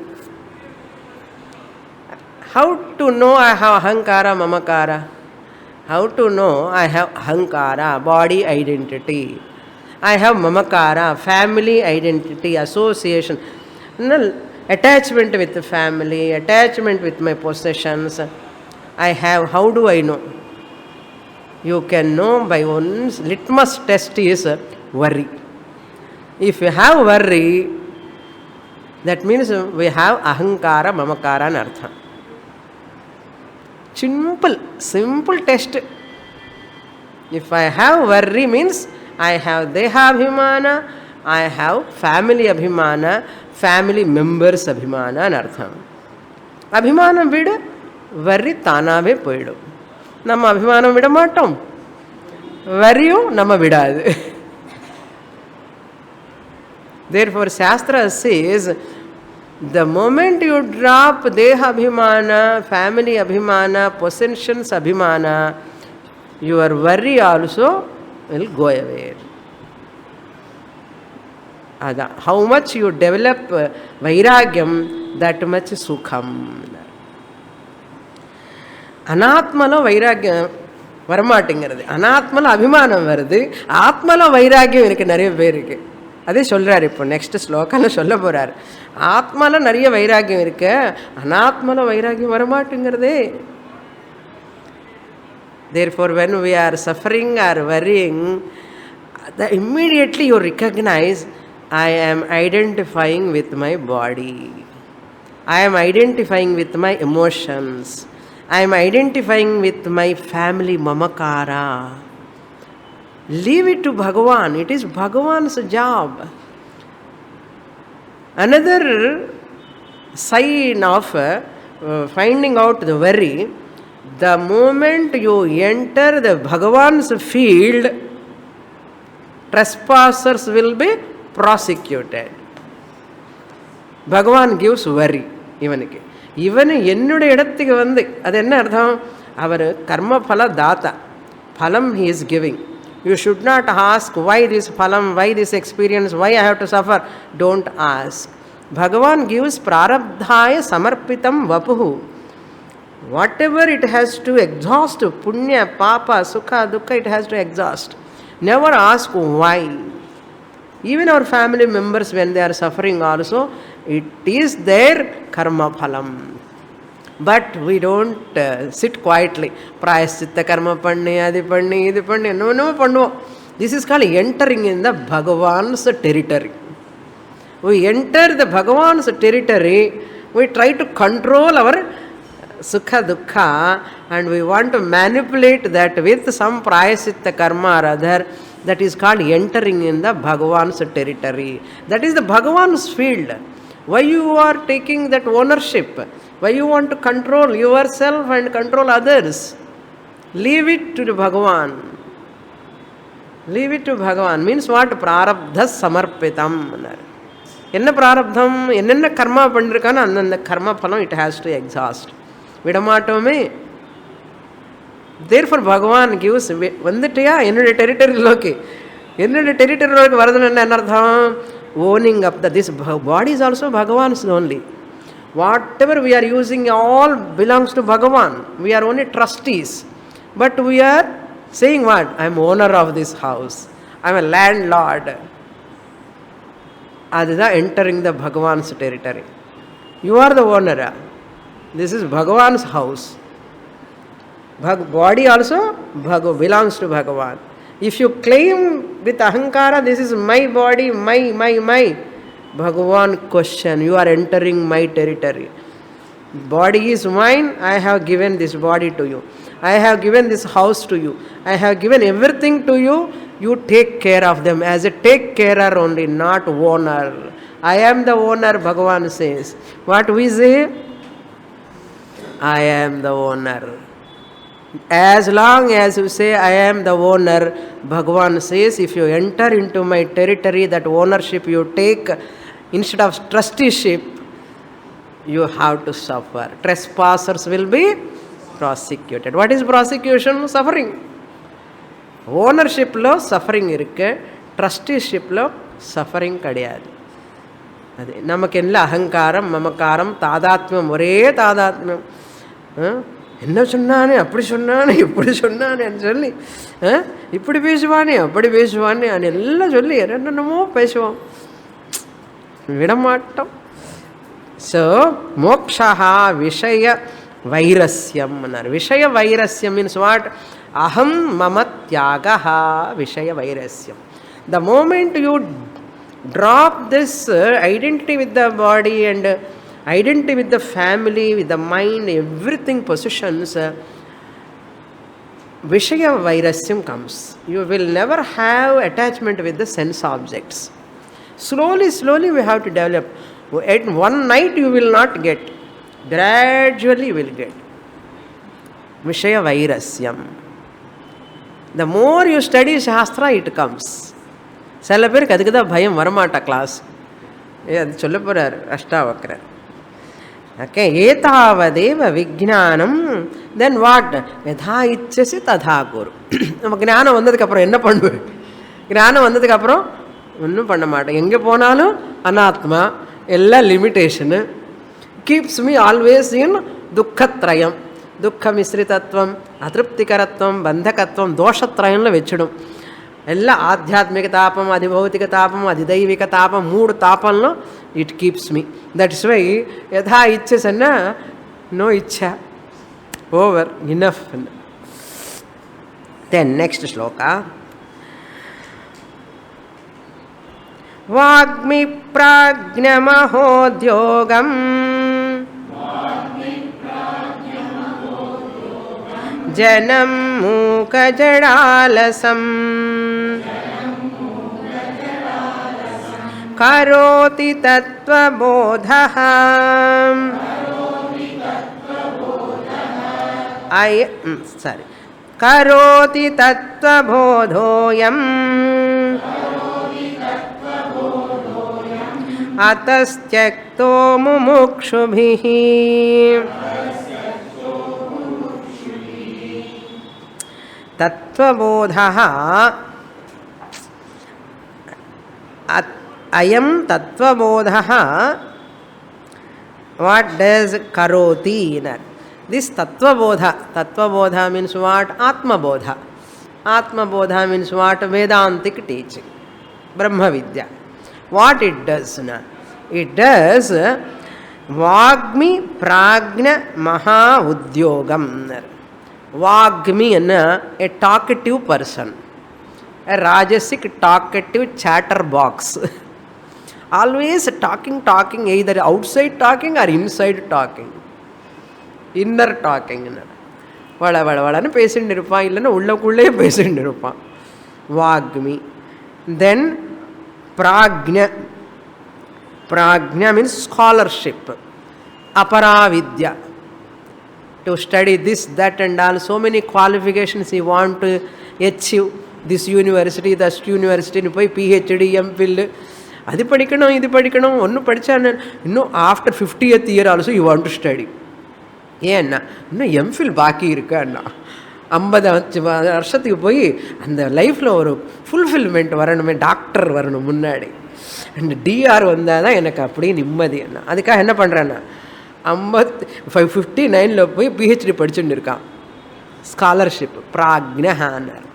How to know I have ahankara, mamakara? How to know I have ahankara, body identity? I have mamakara, family identity, association, attachment with the family, attachment with my possessions. I have, how do I know? You can know by one litmus test is worry. If you have worry, that means we have ahankara, mamakara nartha. Simple test. If I have worry means I have deha abhimana, I have family abhimana, family members abhimana anartham. Abhimanam vidu, worry tanave poidu. Namma abhimanam vida maattam. Worryu namma vidadu. Therefore, Shastra says, the moment you drop deha abhimana, family abhimana, possessions abhimana, your worry also will go away. How much you develop vairagyam, that much sukham. Anatmala vairagyam varamatingiradhu. Anatmala abhimanam varudhu. Atmala vairagyam irukku nariya perukku. அதே சொல்றாரு. இப்போ next ஸ்லோகால சொல்ல போறாரு. ஆத்மால நிறைய வைராகியம் இருக்கு, அனாத்மால வைராகியம் வரமாட்டேங்கிறதே. Therefore, when we are suffering or worrying, immediately you recognize, I am identifying with my body. I am identifying with my emotions. I am identifying with my family mamakara. Leave it to Bhagavan. It is Bhagavan's job. Another sign of finding out the worry, The moment you enter the Bhagavan's field, trespassers will be prosecuted. Bhagavan gives worry இவனுக்கு. இவன் என்னுடைய இடத்துக்கு வந்து அது என்ன அர்த்தம்? அவர் கர்ம பல தாத்தா. பலம் he is giving. You should not ask why this phalam, why this experience, why I have to suffer. Don't ask. Bhagavan gives prarabdhaya samarpitam vapuhu. Whatever it has to exhaust, punya, papa, sukha, dukkha, it has to exhaust. Never ask why. Even our family members, when they are suffering also, it is their karma phalam. But we don't sit quietly. Prayaschitta karma panni, adi panni, idi panni. No, pannu. This is called entering in the Bhagavan's territory. We enter the Bhagavan's territory, we try to control our sukha dukkha, and we want to manipulate that with some prayaschitta karma or other. That is called entering in the Bhagavan's territory. That is the Bhagavan's field. Why you are taking that ownership? Why you want to control yourself and control others? Leave it to the Bhagavan. Leave it to Bhagavan means what? Prarabdha samarpitam. Enna prarabdham, enna karma pandirukana andha karma phalam it has to exhaust. Vidamatome. Therefore Bhagavan gives vanditya ennude territory loke. Ennude territory loke varadana enna artham? Owning up that this body is also Bhagavan's only. Whatever we are using all belongs to Bhagavan. We are only trustees. But we are saying what? I am owner of this house. I am a landlord. That is entering the Bhagavan's territory. You are the owner. This is Bhagavan's house. Body also belongs to Bhagavan. If you claim with ahankara, this is my body, my, Bhagavan question, you are entering my territory. Body is mine, I have given this body to you. I have given this house to you. I have given everything to you. You take care of them as a take carer only, not owner. I am the owner, Bhagavan says. What we say? I am the owner. As long as you say I am the owner, Bhagavan says, if you enter into my territory, that ownership you take, instead of trusteeship, you have to suffer. Trespassers will be prosecuted. What is prosecution? Suffering. Ownership lo suffering irukke, trusteeship lo suffering kadiyadu. Adi namakella ahankaram, mamakaram, tadatmyam, ore tadatmyam. என்ன சொன்னானே அப்படி சொன்னானே இப்படி சொன்னானே சொல்லி இப்படி பேசுவானே அப்படி பேசுவானே எல்லாம் சொல்லி என்னென்னமோ பேசுவோம், விடமாட்டோம். ஸோ மோக்ஷா விஷய வைரஸ்யம். விஷய வைரஸ்யம் மீன்ஸ் வாட்? அகம் மம தியாக விஷய வைரஸ்யம். The moment you drop this identity with the body and identity with the family, with the mind, everything possessions, Vishaya Vairasyam comes. You will never have attachment with the sense objects. Slowly we have to develop. At one night you will not get. Gradually you will get. Vishaya Vairasyam. The more you study Shastra, it comes. சில பேருக்கு அதுக்கு தான் பயம் வரமாட்டா class. அது சொல்ல போகிறார் அஷ்டாவக்ரர். Okay, ஏதாவதேவ விஜானம். Then what? யதா இச்சசி ததா குரு. நம்ம ஞானம் வந்ததுக்கப்புறம் என்ன பண்ணுவேன்? ஞானம் வந்ததுக்கப்புறம் ஒன்றும் பண்ண மாட்டேன். எங்கே போனாலும் அனாத்மா, எல்லாம் limitation. Keeps me always in துக்கத்ரயம். துக்க மிஸ்ரிதத்துவம், அதிருப்திகரத்துவம், பந்தகத்துவம், தோஷத்ரயம்ல வச்சிடும். ಎಲ್ಲ ಆಧ್ಯಾತ್ಮಿಕ ತಾಪಂ, ಅಧಿಭೌತಿಕ ತಾಪಂ, ಅಧಿದೈವಿಕ ತಾಪಂ, 3 ತಾಪಂలో it keeps me. That's why ಯಥಾ ಇಚ್ಛೆಸನ್ನ ನೋ ಇಚ್ಛಾ, over, enough. Then next shloka. ವಾಗ್ಮಿ ಪ್ರಾಜ್ಞಮಹೋದ್ಯೋಗಂ ಜನಂ ಮೂಕಜಡಾಲಸಂ ಕರೋತಿ ತತ್ವಬೋಧಃ sorry. Karoti tattva-bodhoyam atastyakto mumukshubhihi. Tattva-bodhaha ayam tattva-bodhaha. What does karoti? This tattva-bodha means what? Atma-bodha. Atma-bodha means what? Vedantic teaching, Brahma Vidya. What it does? It does Vagmi Prajna Maha Udyogam. Vagmi, a talkative person, a Rajasic talkative chatterbox. Always talking, either outside talking or inside talking. Inner talking. Vada பேசிட்டு இருப்பான், இல்லைன்னா உள்ளக்குள்ளே பேசிட்டு இருப்பான். Vagmi. Then Prajna. Prajna means scholarship. Aparavidya. To study this, that and all. So many qualifications he want to achieve. This university, that university, PhD, MPhil. அது படிக்கணும், இது படிக்கணும், ஒன்றும் படித்தா இன்னும் after 50th year also you want to study. ஏன்னா இன்னும் MPhil பாக்கி இருக்கு அண்ணா. 50 வருஷத்துக்கு போய் அந்த லைஃப்பில் ஒரு ஃபுல்ஃபில்மெண்ட் வரணுமே, டாக்டர் வரணும் முன்னாடி, அண்ட் டிஆர் வந்தால் தான் எனக்கு அப்படியே நிம்மதி அண்ணா. அதுக்காக என்ன பண்ணுறேன்னா 59 போய் பிஹெச்டி படிச்சுட்டு இருக்கான். ஸ்காலர்ஷிப் பிராக்ஞானர்.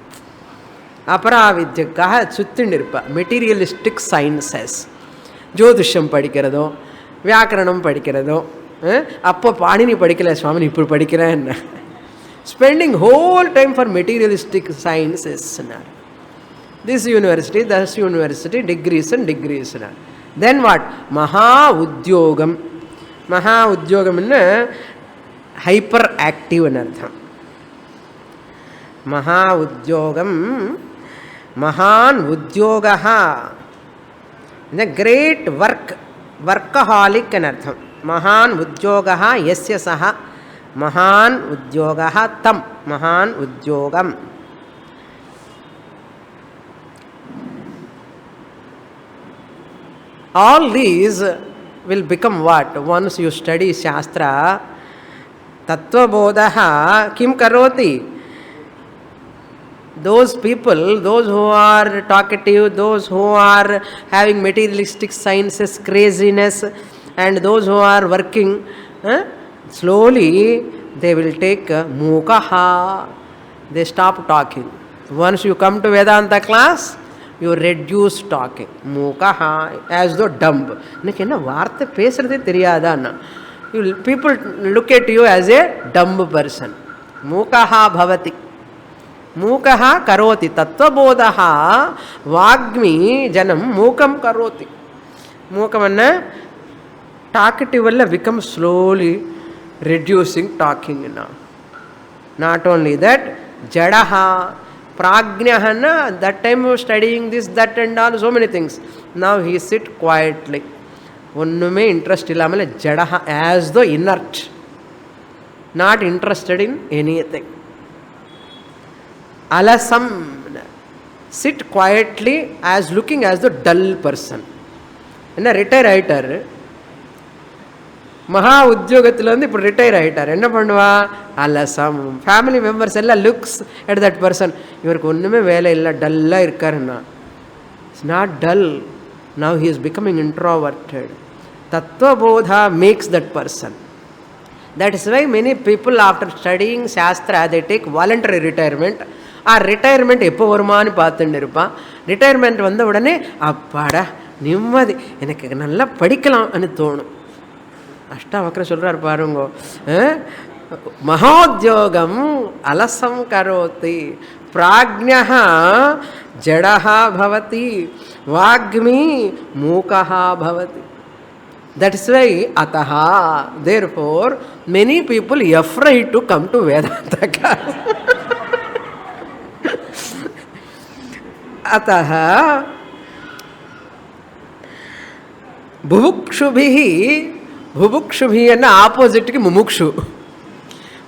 அபராவித்யக்காக சுத்தின்னு இருப்பாள். மெட்டீரியலிஸ்டிக் சயின்சஸ், ஜோதிஷம் படிக்கிறதோ வியாக்கரணம் படிக்கிறதோ. அப்போ பாணினி படிக்கல சுவாமி, இப்படி படிக்கிறேன். Spending whole time for materialistic sciences. This university, this university, degrees and degrees. Then what? மகா உத்தியோகம். மகா உத்தியோகம்னு ஹைப்பர் ஆக்டிவ்னு அர்த்தம். மகா உத்தியோகம், மகான் உத்தியோகா, இந்த கிரேட் ஒர்க், வர்க்கஹாலிக் அர்த்தம். மகான் உத்தியோகா யஸ்ய சஹ மகான் உத்தியோகா தம் மகான் உத்தியோகம். All these will become what? Once you study Shastra, Tattvabodha kim karoti? Those people, those who are talkative, those who are having materialistic sciences, craziness, and those who are working, slowly they will take mukaha. They stop talking. Once you come to Vedanta class, you reduce talking. Mukaha, as though dumb. Enakku enna vaartha pesradhe theriyadana. People look at you as a dumb person. Mukaha bhavati. Muga கரோதி. தத்துவபோதா வாக்மி ஜனம் மூகம் கரோதி. மூக்கமன்ன talkative அல்ல, become slowly reducing talking. Not only that, ஜடஹா பிராக்ஞஹன்னா that time studying this that and all so many things. Now he sit quietly, ஒன்றுமே interest இல்லாமல் ஜடஹா, as though inert, not interested in anything. Alasam, sit quietly as looking as the dull person. என்ன retire ஆகிட்டார், மகா உத்தியோகத்தில் வந்து இப்போ retire ஆகிட்டார். என்ன பண்ணுவா? அலசம். ஃபேமிலி மெம்பர்ஸ் எல்லாம் லுக்ஸ் எட் தட் பர்சன், இவருக்கு ஒன்றுமே வேலை இல்லை, டல்லாக இருக்காருன்னா. It's not dull. Now he is becoming introverted. தத்துவபோதா makes that person. That is why many people after studying Shastra, they take voluntary retirement. Retirement எப்போ வருமானு பார்த்துட்டு இருப்பான். ரிட்டையர்மெண்ட் வந்த உடனே அப்பாடா நிம்மதி, எனக்கு நல்லா படிக்கலாம்னு தோணும். அஷ்டாவக்ர சொல்கிறார் பாருங்க, மகோத்யோகம் அலசம் கரோதி, பிராக்ஞா ஜடஹா பவதி, வாக்மி மூகஹா பவதி. That is why ataha, therefore many people afraid to come to Vedanta class. Ataha bhuvukshubhihi, bhuvukshubhi enna opposite ki mumukshu.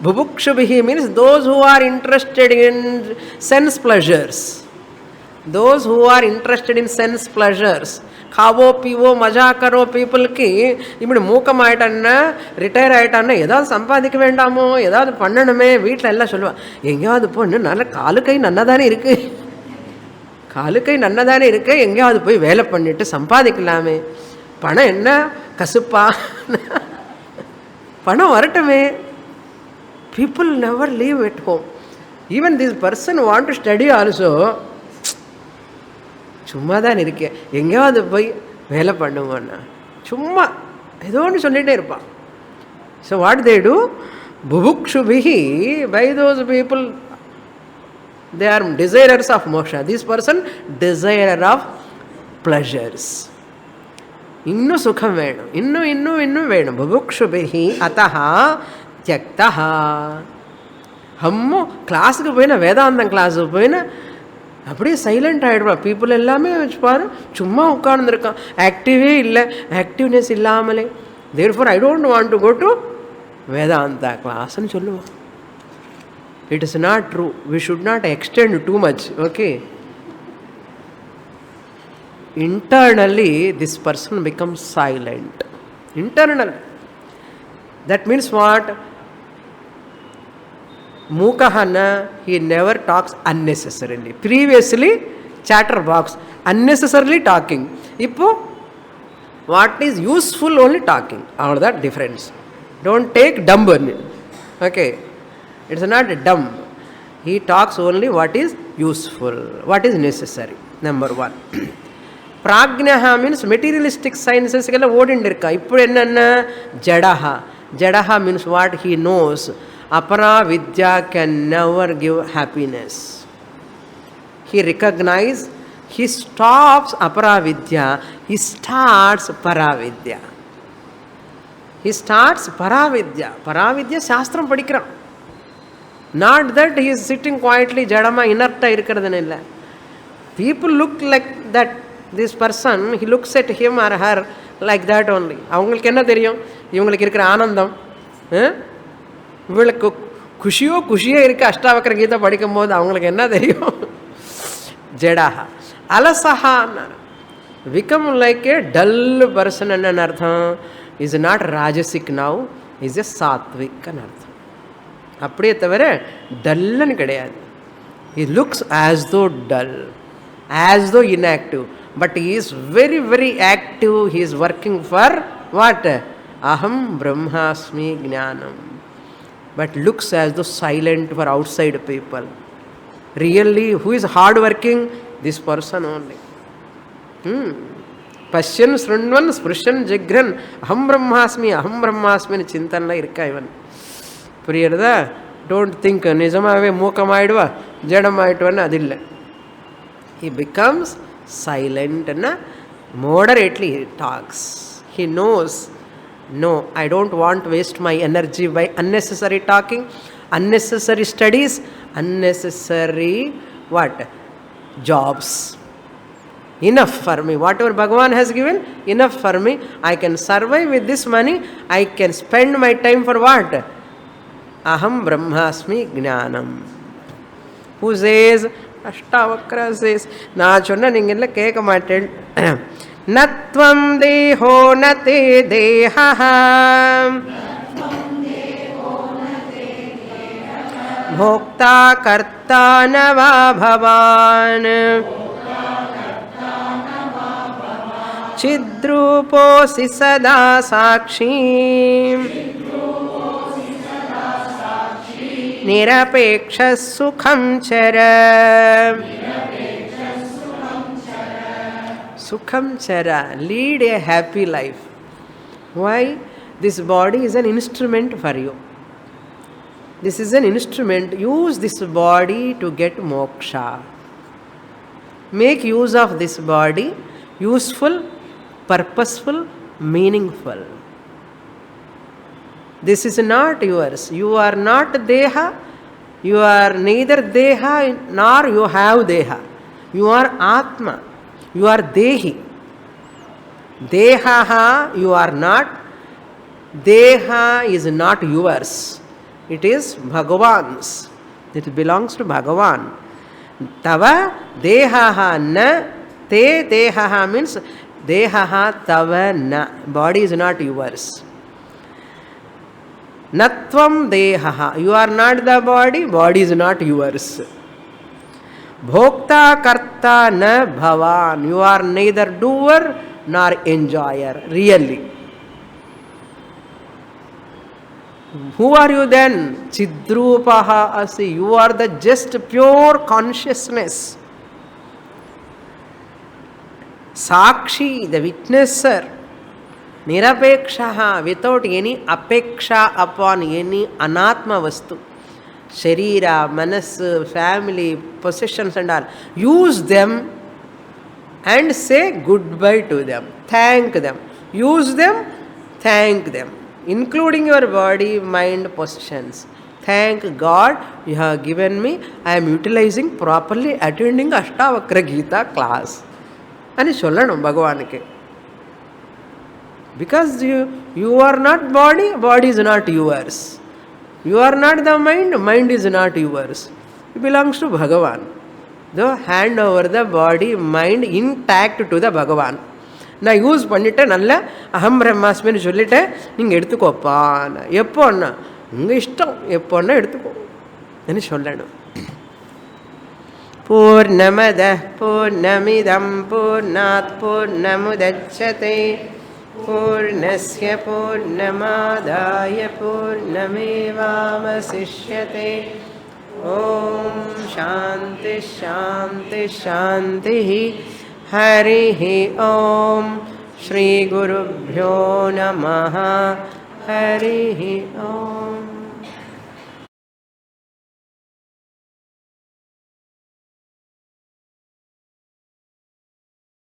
Bubukshubhihi means those who are interested in sense pleasures. Those who are interested in sense pleasures. खावो पीवो मजा करो பீப்புளுக்கு இப்படி மூக்கமாயிட்டன்னா retire ஆகிட்டான்னா ஏதாவது சம்பாதிக்க வேண்டாமோ, ஏதாவது பண்ணணுமே. வீட்டில் எல்லாம் சொல்லுவாள், எங்கேயாவது போ, இன்னும் நல்ல காலு கை நன்னதானே இருக்குது, காலு கை நன்னதானே இருக்கு, எங்கேயாவது போய் வேலை பண்ணிட்டு சம்பாதிக்கலாமே. பணம் என்ன கசுப்பா, பணம் வரட்டுமே. People never leave at home. Even this person want to study also. சும்மா தான் இருக்கேன், எங்கேயாவது போய் வேலை பண்ணுவோன்னா சும்மா ஏதோ ஒன்று சொல்லிகிட்டே இருப்பான். So what they do? புபுக்ஷுபிஹி, by those people, they are desirers of moksha. This person desirer of pleasures. இன்னும் சுகம் வேணும், இன்னும் இன்னும் இன்னும் வேணும். புபுக்ஷுபிஹி அத்தஹ த்யக்தஹ. ஹம்மோ கிளாஸுக்கு போயினா, வேதாந்தம் கிளாஸுக்கு போயினா அப்படியே சைலண்ட் ஆகிடுவான். பீப்புள் எல்லாமே வச்சுப்பாரு, சும்மா உட்கார்ந்துருக்கான், ஆக்டிவே இல்லை, ஆக்டிவ்னஸ் இல்லாமலே. Therefore I don't want to go to Vedanta கிளாஸ்ன்னு சொல்லுவான். It is not true. We should not extend too much. Okay. Internally, this person becomes silent. Internal. That means what? Mukahana, he never talks unnecessarily. Previously, chatterbox, unnecessarily talking. Ippo, what is useful only talking. All that difference. Don't take dumb on it. Okay. It's not dumb. He talks only what is useful, what is necessary. Number one. Prajnaha means materialistic sciences kella odindirka. Ippudu enna jadaha. Jadaha means what he knows. Apara vidya can never give happiness. He recognizes, he stops apara vidya, he starts paravidya. He starts paravidya. Paravidya shastram padikran. Not that he is sitting quietly, jadama inerta irukradhanu illa. People look like that. This person, he looks at him or her like that only. அவங்களுக்கு என்ன தெரியும்? இவங்களுக்கு இருக்கிற ஆனந்தம், இவளுக்கு குஷியே இருக்கு. அஷ்டாவக்கர கீதை படிக்கும் போது அவங்களுக்கு என்ன தெரியும்? ஜடாஹா அலசஹா. Become like a dull person என்ன அர்த்தம்? Is not rajasic now, is a sattvic ன்னு அர்த்தம். அப்படியே தவிர டல்லுன்னு கிடையாது. He looks as though dull, as though inactive, but he is very very active. He is working for what? Aham brahmasmi jnanam. But looks as though silent for outside people. Really, who is hard working? This person only. Pashyan srunvan sprishan jigran aham brahmasmi chintanla irka ivan. புரியுறதா? Don't think நிஜமாகவே மூக்கமாயிடுவா ஜடமாயிட்டுவான்னு அது இல்லை. He becomes silent and moderately he talks. He knows, no, I don't want to waste my energy by unnecessary talking, unnecessary studies, unnecessary what? Jobs. Enough for me. Whatever Bhagavan has given, enough for me. I can survive with this money. I can spend my time for what? Aham brahmasmi jnanam. Who says? Ashtavakra says. நான் சொன்ன நீங்க எல்லாம் கேட்க மாட்டேன். நத்வம் தேஹோ நதே தேஹா भोक्ता कर्ता न वा भवान् चिद्रूपोऽसि सदा साक्षी निरपेक्षः सुखं चर. Sukham chara, lead a happy life. Why? This body is an instrument for you. This is an instrument. Use this body to get moksha. Make use of this body, useful, purposeful, meaningful. This is not yours. You are not deha. You are neither deha nor you have deha. You are atma. You are dehi. Dehaha you are not. Deha is not yours. It is Bhagavan's. It belongs to Bhagavan. Tava dehaha na te dehaha means dehaha tava na. Body is not yours. Natvam dehaha. You are not the body, body is not yours. Bhokta karta na bhavan. You are neither doer nor enjoyer. Really. Who are you then? Chidrupaha asi. You are the just pure consciousness. Sakshi, the witnesser. Nirapekshaha, without any apeksha upon any anatma vastu. Sharira, manas, family, possessions and all. Use them and say goodbye to them. Thank them. Use them, thank them. Including your body, mind, possessions. Thank God you have given me. I am utilizing properly, attending Ashtavakra Gita class. And sollanum Bhagavanike. Because you are not body, body is not yours. You are not the mind, mind is not yours. It belongs to Bhagavan. So hand over the body, mind intact to the Bhagavan. நான் use பண்ணிட்டேன் நல்ல அகம் பிரம்மாஸ்மின்னு சொல்லிட்டேன் நீங்கள் எடுத்துக்கோப்பான்னு எப்போன்னா உங்கள் இஷ்டம் எப்போன்னா எடுத்துக்கோ என்று சொல்லணும். பூர்ணமத பூர்ணமிதம் பூர்ணாத் பூர்ணமுதச்யதே பூர்ணஸ்ய பூர்ணமாதாய பூர்ணமேவாவசிஷ்யதே. ஓம் சாந்தி சாந்தி சாந்தி. हरिः ॐ श्री गुरुभ्यो नमः. हरिः ॐ.